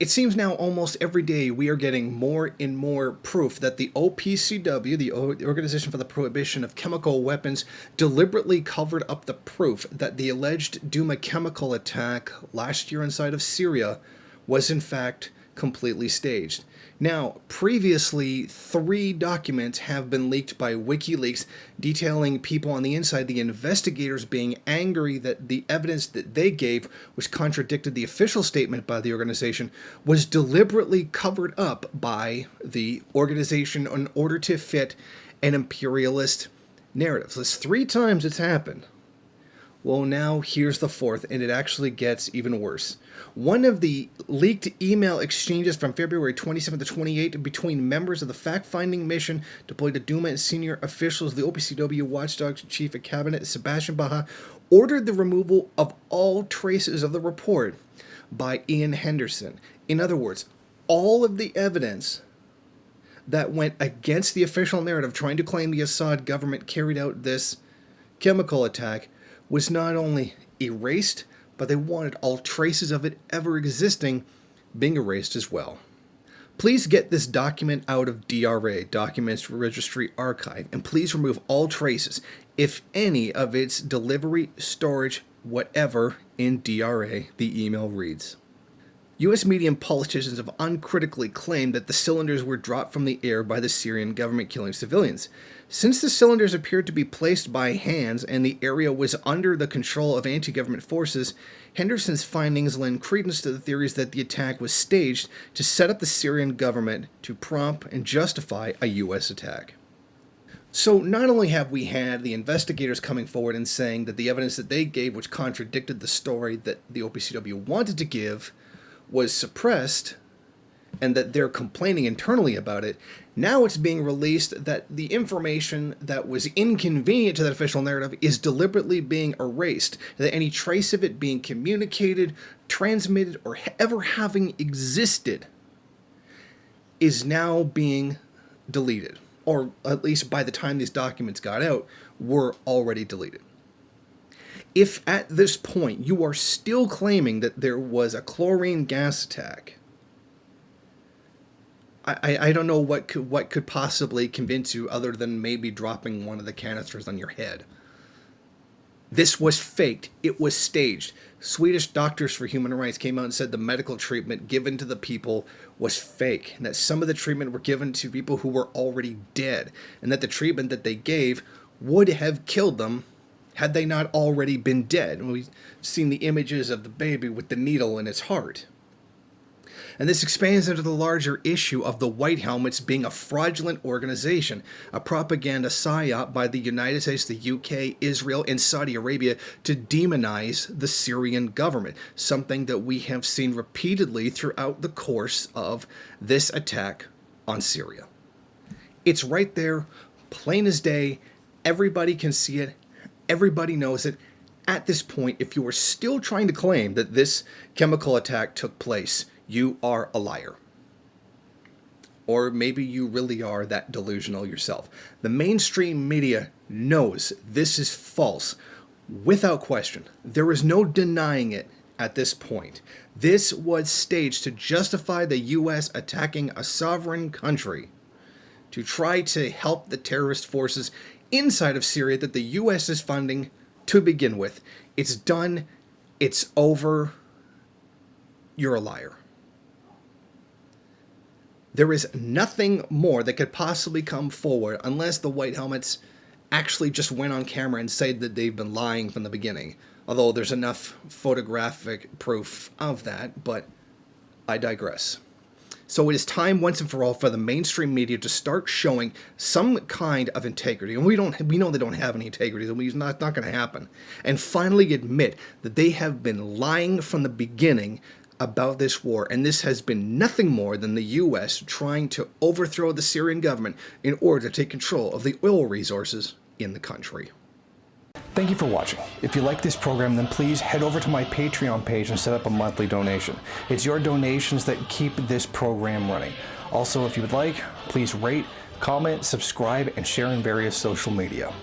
It seems now almost every day we are getting more and more proof that the OPCW, the Organization for the Prohibition of Chemical Weapons, deliberately covered up the proof that the alleged Duma chemical attack last year inside of Syria was in fact completely staged. Now, previously, 3 documents have been leaked by WikiLeaks detailing people on the inside, the investigators being angry that the evidence that they gave, which contradicted the official statement by the organization, was deliberately covered up by the organization in order to fit an imperialist narrative. So that's 3 times it's happened. Well, now here's the 4th, and it actually gets even worse. One of the leaked email exchanges from February 27 to 28 between members of the fact-finding mission deployed to Duma and senior officials of the OPCW Watchdog Chief of Cabinet, Sebastian Baja, ordered the removal of all traces of the report by Ian Henderson. In other words, all of the evidence that went against the official narrative trying to claim the Assad government carried out this chemical attack was not only erased, but they wanted all traces of it ever existing being erased as well. Please get this document out of DRA, Documents Registry Archive, and please remove all traces, if any, of its delivery, storage, whatever, in DRA, the email reads. U.S. media and politicians have uncritically claimed that the cylinders were dropped from the air by the Syrian government killing civilians. Since the cylinders appeared to be placed by hands and the area was under the control of anti-government forces, Henderson's findings lend credence to the theories that the attack was staged to set up the Syrian government to prompt and justify a U.S. attack. So not only have we had the investigators coming forward and saying that the evidence that they gave, which contradicted the story that the OPCW wanted to give, was suppressed, and that they're complaining internally about it, now it's being released that the information that was inconvenient to that official narrative is deliberately being erased, that any trace of it being communicated, transmitted, or ever having existed is now being deleted, or at least by the time these documents got out, were already deleted. If at this point you are still claiming that there was a chlorine gas attack, I don't know what could possibly convince you other than maybe dropping one of the canisters on your head. This was faked. It was staged. Swedish Doctors for Human Rights came out and said the medical treatment given to the people was fake, and that some of the treatment were given to people who were already dead, and that the treatment that they gave would have killed them had they not already been dead. And we've seen the images of the baby with the needle in its heart. And this expands into the larger issue of the White Helmets being a fraudulent organization, a propaganda psyop by the United States, the UK, Israel, and Saudi Arabia to demonize the Syrian government, something that we have seen repeatedly throughout the course of this attack on Syria. It's right there, plain as day, everybody can see it, everybody knows it. At this point, if you are still trying to claim that this chemical attack took place, you are a liar. Or maybe you really are that delusional yourself. The mainstream media knows this is false, without question. There is no denying it at this point. This was staged to justify the U.S. attacking a sovereign country, to try to help the terrorist forces inside of Syria that the U.S. is funding to begin with. It's done. It's over. You're a liar. There is nothing more that could possibly come forward unless the White Helmets actually just went on camera and said that they've been lying from the beginning. Although there's enough photographic proof of that, but I digress. So it is time once and for all for the mainstream media to start showing some kind of integrity. And we know they don't have any integrity. It's not going to happen. And finally admit that they have been lying from the beginning about this war. And this has been nothing more than the U.S. trying to overthrow the Syrian government in order to take control of the oil resources in the country. Thank you for watching. If you like this program, then please head over to my Patreon page and set up a monthly donation. It's your donations that keep this program running. Also, if you would like, please rate, comment, subscribe, and share in various social media.